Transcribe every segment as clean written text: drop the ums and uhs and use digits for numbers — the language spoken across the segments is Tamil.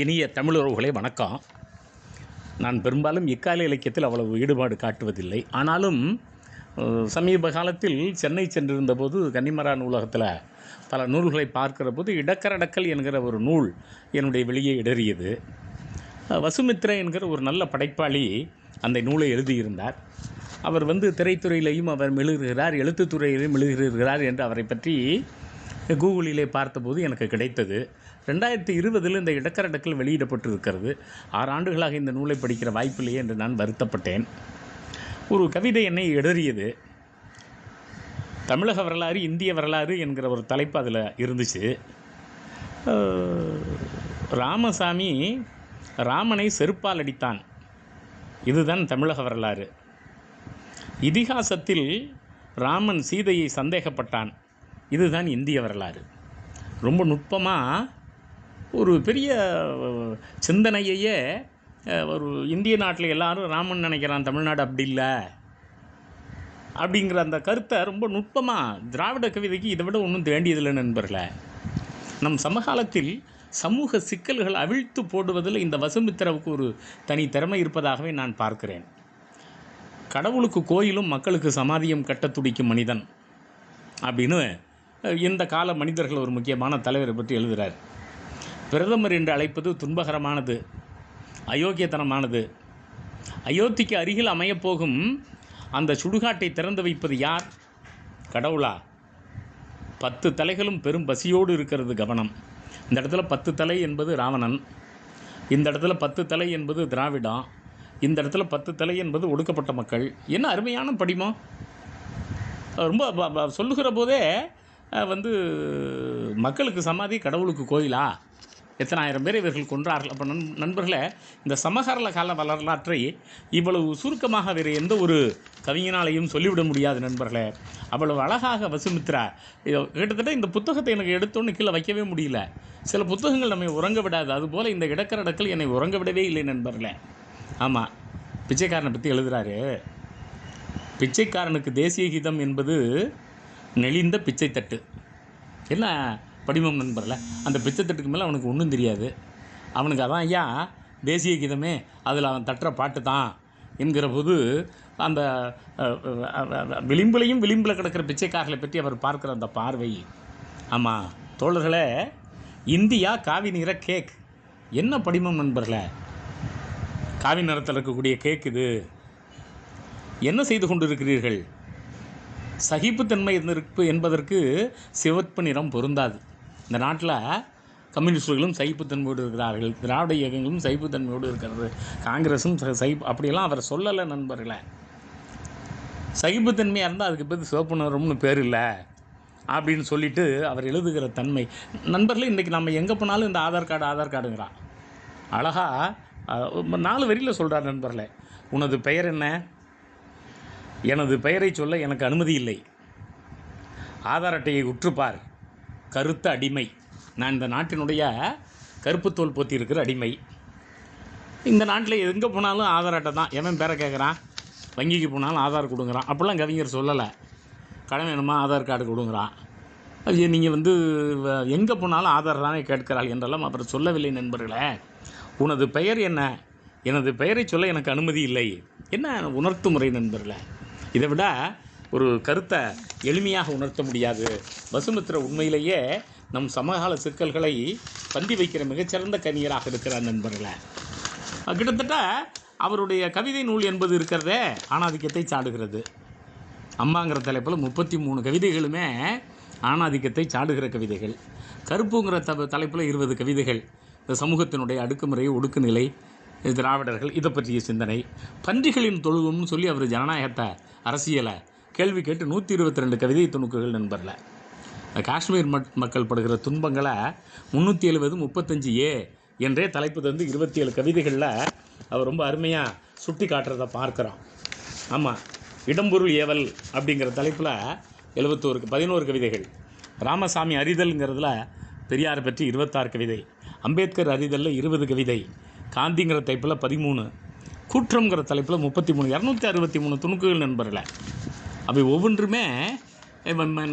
இனிய தமிழுறவுகளே வணக்கம். நான் பெரும்பாலும் இக்கால இலக்கியத்தில் அவ்வளவு ஈடுபாடு காட்டுவதில்லை. ஆனாலும் சமீப காலத்தில் சென்னை சென்றிருந்தபோது கன்னிமரா நூலகத்தில் பல நூல்களை பார்க்கிற போது இடக்கரடக்கல் என்கிற ஒரு நூல் என்னுடைய வெளியே இடறியது. வசுமித்ரா என்கிற ஒரு நல்ல படைப்பாளி அந்த நூலை எழுதியிருந்தார். அவர் திரைத்துறையிலையும் அவர் மெழுகிறார், எழுத்துத்துறையிலையும் மெழுகிறார் என்று அவரை பற்றி கூகுளிலே பார்த்தபோது எனக்கு கிடைத்தது. 2020 இந்த இடக்கரடக்கல் வெளியிடப்பட்டிருக்கிறது. 6 ஆண்டுகளாக இந்த நூலை படிக்கிற வாய்ப்பில்லையே என்று நான் வருத்தப்பட்டேன். ஒரு கவிதை என்னை இடறியது. தமிழக வரலாறு, இந்திய வரலாறு என்கிற ஒரு தலைப்பு அதில் இருந்துச்சு. ராமசாமி ராமனை செருப்பால் அடித்தான், இதுதான் தமிழக வரலாறு. இதிகாசத்தில் ராமன் சீதையை சந்தேகப்பட்டான், இதுதான் இந்திய வரலாறு. ரொம்ப நுட்பமாக ஒரு பெரிய சிந்தனையையே ஒரு இந்திய நாட்டில் எல்லாரும் ராமன் நினைக்கிறான், தமிழ்நாடு அப்படி இல்லை அப்படிங்கிற அந்த கருத்தை ரொம்ப நுட்பமாக திராவிட கவிதைக்கு இதை விட ஒன்றும் வேண்டியதில்லை நண்பர்களே. நம் சமகாலத்தில் சமூக சிக்கல்கள் அவிழ்த்து போடுவதில் இந்த வசுமித்ராவுக்கு ஒரு தனி திறமை இருப்பதாகவே நான் பார்க்கிறேன். கடவுளுக்கு கோயிலும் மக்களுக்கு சமாதியும் கட்ட துடிக்கும் மனிதன் அப்படின்னு இந்த கால மனிதர்கள் ஒரு முக்கியமான தலைவரை பற்றி எழுதுகிறார். பிரதமர் என்று அழைப்பது துன்பகரமானது, அயோக்கியத்தனமானது. அயோத்திக்கு அருகில் அமையப்போகும் அந்த சுடுகாட்டை திறந்து வைப்பது யார்? கடவுளா? 10 தலைகளும் பெரும் பசியோடு இருக்கிறது, கவனம். இந்த இடத்துல 10 தலை என்பது ராவணன், இந்த இடத்துல 10 தலை என்பது திராவிடம், இந்த இடத்துல 10 தலை என்பது ஒடுக்கப்பட்ட மக்கள். என்ன அருமையான படிமம்! ரொம்ப சொல்லுகிற போதே மக்களுக்கு சமாதி, கடவுளுக்கு கோயிலா? எத்தனை ஆயிரம் பேர் இவர்கள் கொன்றார்கள். அப்போ நண்பர்களே, இந்த சமகால கால வரலாற்றை இவ்வளவு சுருக்கமாக வேறு எந்த ஒரு கவிஞனாலையும் சொல்லிவிட முடியாது நண்பர்களே. அவ்வளவு அழகாக வசுமித்ரா கிட்டத்தட்ட இந்த புத்தகத்தை எனக்கு எடுத்தோன்னு கீழே வைக்கவே முடியல. சில புத்தகங்கள் நம்மை உறங்க விடாது, அதுபோல் இந்த இடக்கரடக்கல் என்னை உறங்க விடவே இல்லை நண்பர்களே. ஆமாம், பிச்சைக்காரனை பற்றி எழுதுகிறாரு. பிச்சைக்காரனுக்கு தேசிய கீதம் என்பது நெளிந்த பிச்சைத்தட்டு. என்ன படிமம் நண்பர்களே! அந்த பிச்சைத்தட்டுக்கு மேலே அவனுக்கு ஒன்றும் தெரியாது. அவனுக்கு அதான் ஐயா தேசிய கீதமே, அதில் அவன் தட்டுற பாட்டு தான் என்கிற போது அந்த விளிம்பில் கிடக்கிற பிச்சைக்காரர்களை பற்றி அவர் பார்க்குற அந்த பார்வை. ஆமாம் தோழர்களே, இந்தியா காவி நிற கேக். என்ன படிமம் நண்பர்களே! காவி நிறத்தில் இருக்கக்கூடிய கேக் இது. என்ன செய்து கொண்டிருக்கிறீர்கள்? சகிப்புத்தன்மை என்பதற்கு சிவப்பு நிறம் பொருந்தாது. இந்த நாட்டில் கம்யூனிஸ்டுகளும் சகிப்புத்தன்மையோடு இருக்கிறார்கள், திராவிட இயக்கங்களும் சகிப்புத்தன்மையோடு இருக்கிறது, காங்கிரஸும் அப்படியெல்லாம் அவர் சொல்லலை நண்பர்களே. சகிப்புத்தன்மையாக இருந்தால் அதுக்கு பேர் சிவப்பு நிறம்னு பேர் இல்லை அப்படின்னு சொல்லிட்டு அவர் எழுதுகிற தன்மை. நண்பர்களே, இன்றைக்கி நம்ம எங்கே போனாலும் இந்த ஆதார் கார்டுங்கிறான். அழகாக 4 வரியில் சொல்கிறார் நண்பர்களே. உனது பெயர் என்ன? எனது பெயரை சொல்ல எனக்கு அனுமதி இல்லை. ஆதார் அட்டையை உற்றுப்பார். கருத்த அடிமை. நான் இந்த நாட்டினுடைய கருப்பு தோல் போத்தி இருக்கிற அடிமை. இந்த நாட்டில் எங்கே போனாலும் ஆதார் அட்டை தான். எவன் பேரை கேட்குறான்? வங்கிக்கு போனாலும் ஆதார் கொடுங்குறான். அப்படிலாம் கவிஞர் சொல்லலை. கடன் வேணுமா ஆதார் கார்டு கொடுங்குறான். அது நீங்கள் எங்கே போனாலும் ஆதார் தானே கேட்கிறாள் என்றெல்லாம் அவர் சொல்லவில்லை நண்பர்களே. உனது பெயர் என்ன? எனது பெயரை சொல்ல எனக்கு அனுமதி இல்லை. என்ன உணர்த்து முறை நண்பர்களே! இதை விட ஒரு கருத்தை எளிமையாக உணர்த்த முடியாது. வசுமித்ரா உண்மையிலேயே நம் சமகால சிக்கல்களை பந்தி வைக்கிற மிகச்சிறந்த கவிஞராக இருக்கிறார் நண்பர்களே. கிட்டத்தட்ட அவருடைய கவிதை நூல் என்பது இருக்கிறதே ஆணாதிக்கத்தை சாடுகிறது. அம்மாங்கிற தலைப்பில் 33 கவிதைகளுமே ஆணாதிக்கத்தை சாடுகிற கவிதைகள். கருப்புங்கிற தலைப்பில் 20 கவிதைகள் இந்த சமூகத்தினுடைய அடுக்குமுறை, ஒடுக்குநிலை, திராவிடர்கள், இதை பற்றிய சிந்தனை. பன்றிகளின் தொழுவம்னு சொல்லி அவர் ஜனநாயகத்தை, அரசியலை கேள்வி கேட்டு 122 கவிதை துணுக்குகள் நண்பரில். காஷ்மீர் மக்கள் படுகிற துன்பங்களை 370 35A என்றே தலைப்பு தந்து 27 கவிதைகளில் அவர் ரொம்ப அருமையாக சுட்டி காட்டுறதை பார்க்குறோம். ஆமாம், இடம்பொருள் ஏவல் அப்படிங்கிற தலைப்பில் 11 கவிதைகள். ராமசாமி அறிதல்ங்கிறதுல பெரியாரை பற்றி 26 கவிதை. அம்பேத்கர் அறிதலில் 20 கவிதை. காந்திங்கிற தலைப்பில் 13, கூற்றங்கிற தலைப்பில் 33, 263 துணுக்குகள் நண்பர்களே. அவை ஒவ்வொன்றுமே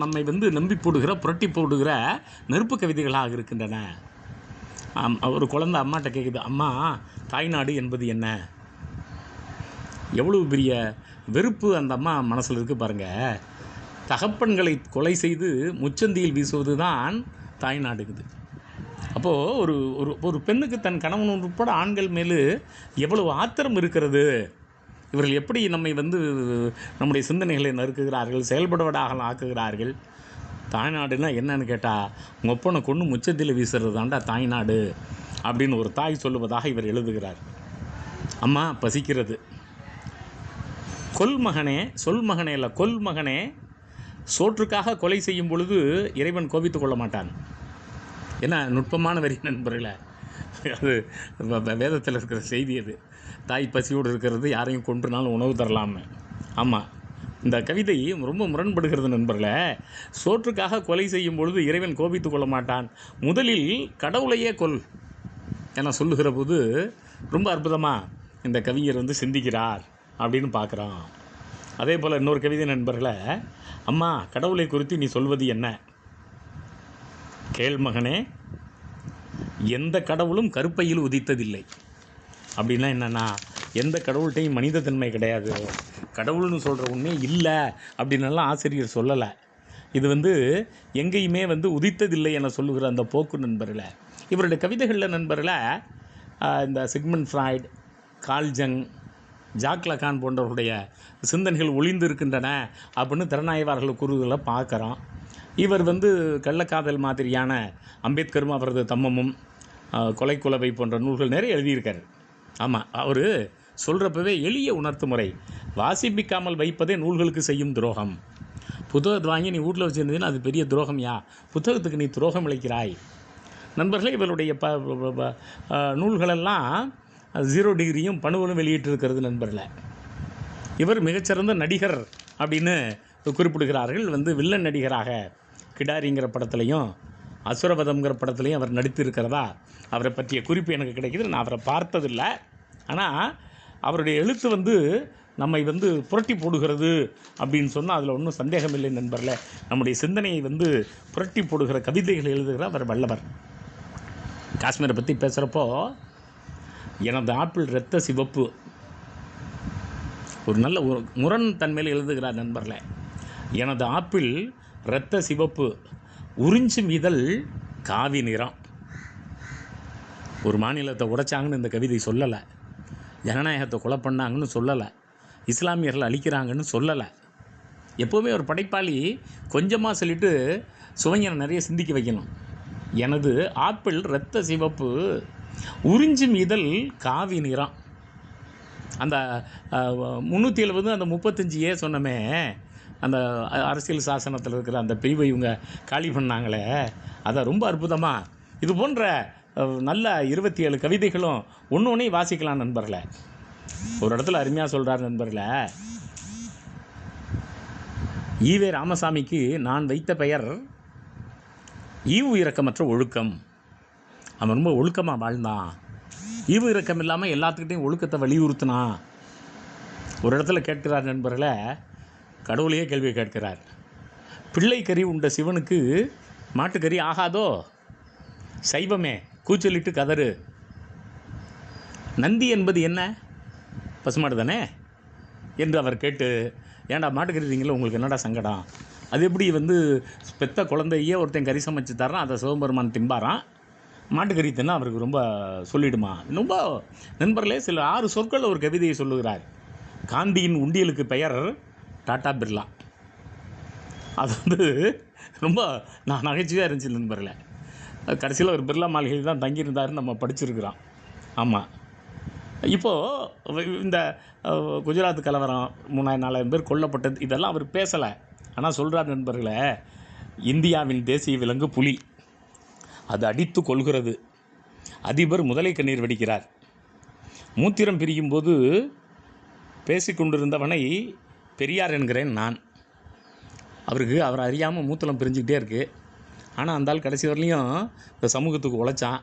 நம்மை நம்பி போடுகிற, புரட்டி போடுகிற நெருப்பு கவிதைகளாக இருக்கின்றன. ஒரு குழந்தை அம்மாட்ட கேட்குது, அம்மா தாய்நாடு என்பது என்ன? எவ்வளவு பெரிய வெறுப்பு அந்த அம்மா மனசில் இருக்குது பாருங்கள். தகப்பன்களை கொலை செய்து முச்சந்தியில் வீசுவது தான் தாய்நாடுக்குது. அப்போது ஒரு ஒரு ஒரு பெண்ணுக்கு தன் கணவன் உட்பட ஆண்கள் மேலே எவ்வளவு ஆத்திரம் இருக்கிறது. இவர்கள் எப்படி நம்மை நம்முடைய சிந்தனைகளை நறுக்குகிறார்கள், செயல்படுவதாக ஆக்குகிறார்கள். தாய்நாடுனா என்னன்னு கேட்டால், உங்கள் ஒப்பனை கொண்டு முச்சத்தில் வீசுறது தாண்டா தாய்நாடு அப்படின்னு ஒரு தாய் சொல்லுவதாக இவர் எழுதுகிறார். அம்மா பசிக்கிறது, கொல் மகனே, சொல் மகனே இல்லை கொல் மகனே, சோற்றுக்காக கொலை செய்யும் பொழுது இறைவன் கோபித்து கொள்ள மாட்டான். என்ன நுட்பமான வரி நண்பர்களே, அது வேதத்தில் இருக்கிற செய்தி. அது தாய் பசியோடு இருக்கிறது, யாரையும் கொன்றுனாலும் உணவு தரலாம்னு. ஆமாம், இந்த கவிதை ரொம்ப முரண்படுகிறது நண்பர்களே. சோற்றுக்காக கொலை செய்யும் பொழுது இறைவன் கோபித்து கொள்ள மாட்டான், முதலில் கடவுளையே கொல் என சொல்லுகிற போது ரொம்ப அற்புதமாக இந்த கவிஞர் சிந்திக்கிறார் அப்படின்னு பார்க்குறோம். அதே போல் இன்னொரு கவிதை நண்பர்களே, அம்மா கடவுளை குறித்து நீ சொல்வது என்ன? கேள் மகனே, எந்த கடவுளும் கருப்பையில் உதித்ததில்லை. அப்படின்னா என்னென்னா, எந்த கடவுள்கிட்டையும் மனிதத்தன்மை கிடையாது, கடவுள்னு சொல்கிற உண்மையே இல்லை அப்படின்னெல்லாம் ஆசிரியர் சொல்லலை. இது எங்கேயுமே உதித்ததில்லை என சொல்லுகிற அந்த போக்கு நண்பர்களே. இவருடைய கவிதைகளில் நண்பர்களே, இந்த சிக்மண்ட் ஃப்ராய்ட், கால்ஜங், ஜாக் லகான் போன்றவருடைய சிந்தனைகள் ஒளிந்து இருக்கின்றன அப்படின்னு திறனாய்வாளர்கள் கூறுகளை பார்க்குறோம். இவர் கள்ளக்காதல் மாதிரியான அம்பேத்கரும் அவரது தம்மமும், கொலைக்குலவை போன்ற நூல்கள் நிறைய எழுதியிருக்கார். ஆமாம், அவர் சொல்கிறப்பவே எளிய உணர்த்து முறை, வாசிப்பிக்காமல் வைப்பதே நூல்களுக்கு செய்யும் துரோகம். புத்தகத்தை வாங்கி நீ வீட்டில் வச்சுருந்தீங்கன்னா அது பெரிய துரோகம்யா, புத்தகத்துக்கு நீ துரோகம் இழைக்கிறாய். நண்பர்களே, இவருடைய நூல்களெல்லாம் 0 டிகிரியும் பணுவலும் வெளியிட்டிருக்கிறது நண்பர்களே. இவர் மிகச்சிறந்த நடிகர் அப்படின்னு குறிப்பிடுகிறார்கள். வில்லன் நடிகராக கிடாரிங்கிற படத்துலையும் அசுரவதம்ங்கிற படத்துலையும் அவர் நடித்திருக்கிறதா அவரை பற்றிய குறிப்பு எனக்கு கிடைக்கிது. நான் அவரை பார்த்ததில்லை, ஆனால் அவருடைய எழுத்து நம்மை புரட்டி போடுகிறது அப்படின்னு சொன்னால் அதில் ஒன்றும் சந்தேகமில்லை நண்பர்களே. நம்முடைய சிந்தனையை புரட்டி போடுகிற கவிதைகள் எழுதுகிற அவர் வல்லவர். காஷ்மீரை பற்றி பேசுகிறப்போ, எனது ஆப்பிள் இரத்த சிவப்பு, ஒரு நல்ல முரண் தன்மையில் எழுதுகிறார் நண்பர்களே. எனது ஆப்பிள் இரத்த சிவப்பு, உறிஞ்சும் இதழ் காவி நிறம். ஒரு மாநிலத்தை உடைச்சாங்கன்னு இந்த கவிதை சொல்லலை, ஜனநாயகத்தை கொலை பண்ணாங்கன்னு சொல்லலை, இஸ்லாமியர்கள் அழிக்கிறாங்கன்னு சொல்லலை. எப்போவுமே ஒரு படைப்பாளி கொஞ்சமாக சொல்லிவிட்டு சுவைஞனை நிறைய சிந்திக்க வைக்கணும். எனது ஆப்பிள் இரத்த சிவப்பு, உறிஞ்சும் இதழ் காவி நிறம். அந்த 370 அந்த 35A சொன்னமே, அந்த அரசியல் சாசனத்தில் இருக்கிற அந்த பிரிவை இவங்க காலி பண்ணாங்களே, அதை ரொம்ப அற்புதமாக இது போன்ற நல்ல 27 கவிதைகளும் ஒன்றையும் வாசிக்கலாம் நண்பர்களே. ஒரு இடத்துல அருமையாக சொல்கிறார் நண்பர்களே, ஈவே ராமசாமிக்கு நான் வைத்த பெயர் ஈவு இரக்கமற்ற ஒழுக்கம். அவன் ரொம்ப ஒழுக்கமாக வாழ்ந்தான், ஈவு இரக்கம் இல்லாமல் எல்லாத்துக்கிட்டையும் ஒழுக்கத்தை வலியுறுத்தினான். ஒரு இடத்துல கேட்கிறார் நண்பர்களே, கடவுளையே கேள்வி கேட்கிறார், பிள்ளை கறி உண்ட சிவனுக்கு மாட்டுக்கறி ஆகாதோ? சைவமே கூச்சலிட்டு கதறு. நந்தி என்பது என்ன? பசுமாடு தானே என்று அவர் கேட்டு, ஏன்டா மாட்டுக்கறி உங்களுக்கு என்னடா சங்கடம்? அது எப்படி பெத்த குழந்தையே ஒருத்தன் கறி சமைச்சு தரான், அதை சிவபெருமான் திம்பாரான், மாட்டுக்கறி தின்னா அவருக்கு ரொம்ப சொல்லிடுமா? ரொம்ப நண்பர்களே, சில 6 சொற்கள் ஒரு கவிதையை சொல்லுகிறார். காந்தியின் உண்டியலுக்கு பெயர் டாடா பிர்லா. அது ரொம்ப நகைச்சுவையாக இருந்துச்சு நண்பர்களே. கடைசியில் ஒரு பிர்லா மாளிகையில் தான் தங்கியிருந்தாருன்னு நம்ம படிச்சிருக்கிறோம். ஆமாம், இப்போது இந்த குஜராத் கலவரம் 3000-4000 பேர் கொல்லப்பட்டது, இதெல்லாம் அவர் பேசலை. ஆனால் சொல்கிறார் நண்பர்களே, இந்தியாவின் தேசிய விலங்கு புலி, அது அடித்து கொள்கிறது. அதிபர் முதலை கண்ணீர் வடிக்கிறார். மூத்திரம் பிரியும் போது பேசிக்கொண்டிருந்தவனை பெரியார் என்கிறேன் நான். அவர் அறியாமல் மூத்தலம் பிரிஞ்சுக்கிட்டே இருக்குது. ஆனால் அந்த ஆள் கடைசி வரலையும் இந்த சமூகத்துக்கு உழைச்சான்,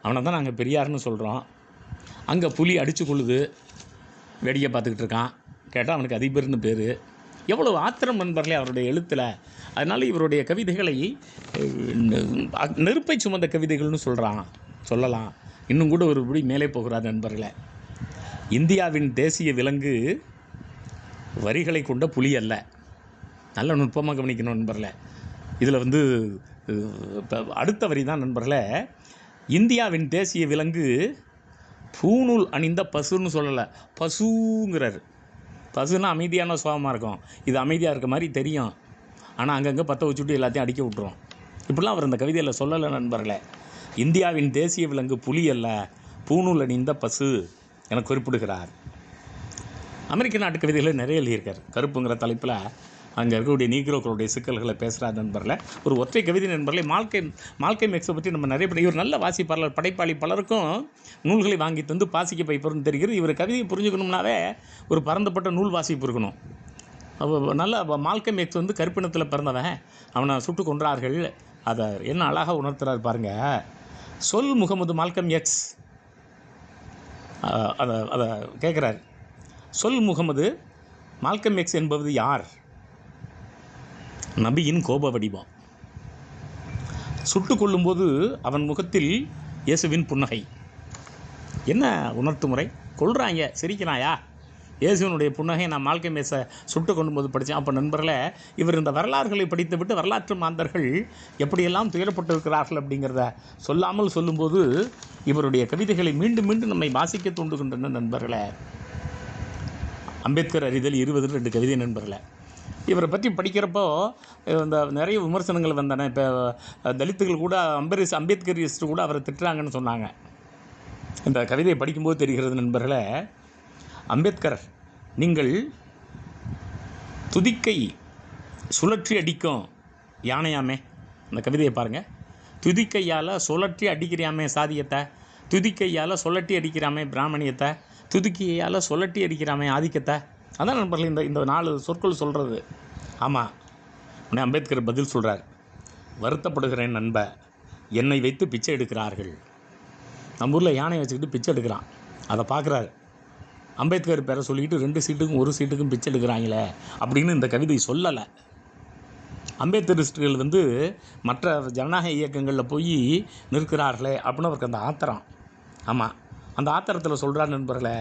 அவனை தான் நாங்கள் பெரியார்னு சொல்கிறோம். அங்கே புலி அடித்து கொள்ளுது, வேடிக்கை பார்த்துக்கிட்டு இருக்கான். கேட்டால் அவனுக்கு அதிபர்னு பேர். எவ்வளோ ஆத்திரம் நண்பர்களே அவருடைய எழுத்தில். அதனால் இவருடைய கவிதைகளை நெருப்பை சுமந்த கவிதைகள்னு சொல்கிறான். சொல்லலாம். இன்னும் கூட ஒரு படி மேலே போகிறார் நண்பர்களே. இந்தியாவின் தேசிய விலங்கு வரிகளை கொண்ட புலி அல்ல. நல்ல நுட்பமாக கவனிக்கணும் நண்பர்களே. இதில் வந்து இப்போ அடுத்த வரி தான் நண்பர்களே. இந்தியாவின் தேசிய விலங்கு பூணூல் அணிந்த பசுன்னு சொல்லலை, பசுங்கிறார். பசுன்னா அமைதியான சுபாவமாக இருக்கும். இது அமைதியாக இருக்க மாதிரி தெரியும், ஆனால் அங்கங்கே பற்ற வச்சுட்டு எல்லாத்தையும் அடிக்க விட்டுரும். இப்படிலாம் அவர் இந்த கவிதையில் சொல்லலை நண்பர்களே. இந்தியாவின் தேசிய விலங்கு புலி அல்ல, பூணூல் அணிந்த பசு என குறிப்பிடுகிறார். அமெரிக்க நாட்டு கவிதைகளில் நிறைய எழுதியிருக்கார். கருப்புங்கிற தலைப்பில் அங்கே இருக்கக்கூடிய நீக்ரோக்களுடைய சிக்கல்களை பேசுகிறார் நண்பர்களே. ஒரு ஒற்றை கவிதை நண்பர்களே. மால்கம் எக்ஸை பற்றி நம்ம நிறைய பேர், இவர் நல்ல வாசிப்பாளர், படைப்பாளி, பலருக்கும் நூல்களை வாங்கி தந்து பாசிக்க பைப்பர்னு தெரிகிறது. இவர் கவிதையை புரிஞ்சுக்கணும்னாவே ஒரு பரந்தப்பட்ட நூல் வாசிப்பு இருக்கணும். நல்ல மால்கம் எக்ஸ் வந்து கருப்பினத்தில் பிறந்தவன், அவனை சுட்டு கொன்றார்கள். அதை என்ன அழகாக உணர்த்துறார் பாருங்கள். சொல் முகமது மால்கம் எக்ஸ், அதை கேட்குறார். சொல் முகமது மால்கம் எக்ஸ் என்பது யார்? நபியின் கோப வடிவம். சுட்டு கொள்ளும்போது அவன் முகத்தில் இயேசுவின் புன்னகை. என்ன உணர்த்து முறை! கொள்கிறாங்க, சிரிக்கிறாயா? இயேசுவனுடைய புன்னகை நான் மால்கம் எக்ஸை சுட்டு கொள்ளும்போது படித்தேன். அப்போ நண்பர்களே, இவர் இந்த வரலாறுகளை படித்து விட்டு வரலாற்று மாந்தர்கள் எப்படியெல்லாம் துயரப்பட்டிருக்கிறார்கள் அப்படிங்கிறத சொல்லாமல் சொல்லும்போது இவருடைய கவிதைகளை மீண்டும் மீண்டும் நம்மை வாசிக்க தூண்டுகின்றன நண்பர்களே. அம்பேத்கர் அறிதல் 22 கவிதை நண்பர்களே. இவரை பற்றி படிக்கிறப்போ இந்த நிறைய விமர்சனங்கள் வந்தன. இப்போ தலித்துகள் கூட அம்பேத்கரிஸ்ட் கூட அவரை திட்டுறாங்கன்னு சொன்னாங்க. இந்த கவிதையை படிக்கும்போது தெரிகிறது நண்பர்களே. அம்பேத்கர், நீங்கள் துதிக்கை சுழற்றி அடிக்கும் யானையாமே. அந்த கவிதையை பாருங்கள். துதிக்கையால் சுழற்றி அடிக்கிறாமே சாதியத்தை, துதிக்கையால் சுழட்டி அடிக்கிறாமே பிராமணியத்தை, துதிக்கையால் சுழட்டி அடிக்கிறாமே ஆதிக்கத்தை. அதான் நண்பர்கள் இந்த 4 சொற்கள் சொல்கிறது. ஆமாம், உடனே அம்பேத்கர் பதில் சொல்கிறார். வருத்தப்படுகிறேன் நண்ப, என்னை வைத்து பிச்சை எடுக்கிறார்கள். நம்ம ஊரில் யானை வச்சுக்கிட்டு பிச்சை எடுக்கிறான், அதை பார்க்குறாரு. அம்பேத்கர் பேரை சொல்லிக்கிட்டு 2 சீட்டுக்கும் 1 சீட்டுக்கும் பிச்சை எடுக்கிறாங்களே அப்படின்னு இந்த கவிதை சொல்லலை. அம்பேத்கரிஸ்டுகள் வந்து மற்ற ஜனநாயக இயக்கங்களில் போய் நிற்கிறார்களே அப்படின்னு அவருக்கு அந்த ஆத்திரம். ஆமாம், அந்த ஆத்திரத்தில் சொல்கிறார் நண்பர்களே,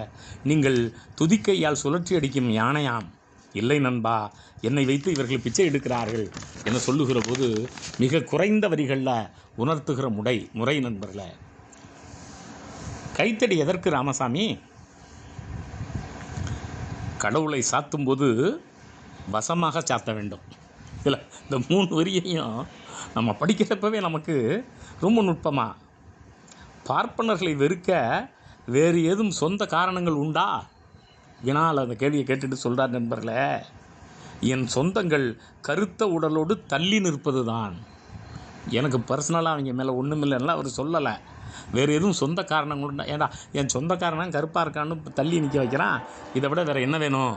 நீங்கள் துதிக்கையால் சுழற்சி அடிக்கும் யானையாம். இல்லை நண்பா, என்னை வைத்து இவர்கள் பிச்சை எடுக்கிறார்கள் என சொல்லுகிற போது மிக குறைந்த வரிகளில் உணர்த்துகிற முறை நண்பர்களே. கைத்தடி எதற்கு ராமசாமி? கடவுளை சாத்தும்போது வசமாக சாத்த வேண்டும். இல்லை, இந்த 3 வரியையும் நம்ம படிக்கிறப்பவே நமக்கு ரொம்ப நுட்பமாக, பார்ப்பனர்களை வெறுக்க வேறு ஏதும் சொந்த காரணங்கள் உண்டா வினால் அந்த கேள்வியை கேட்டுட்டு சொல்கிறார் நண்பர்களே. என் சொந்தங்கள் கருத்த உடலோடு தள்ளி நிற்பது தான். எனக்கு பர்சனலாக அவங்க மேலே ஒன்றுமில்லைன்னா அவர் சொல்லலை. வேறு எதுவும் சொந்த காரணங்கள் உண்டா? ஏன்னா என் சொந்த காரணம் கருப்பாக இருக்கான்னு தள்ளி நிற்க வைக்கிறான். இதை விட வேறு என்ன வேணும்?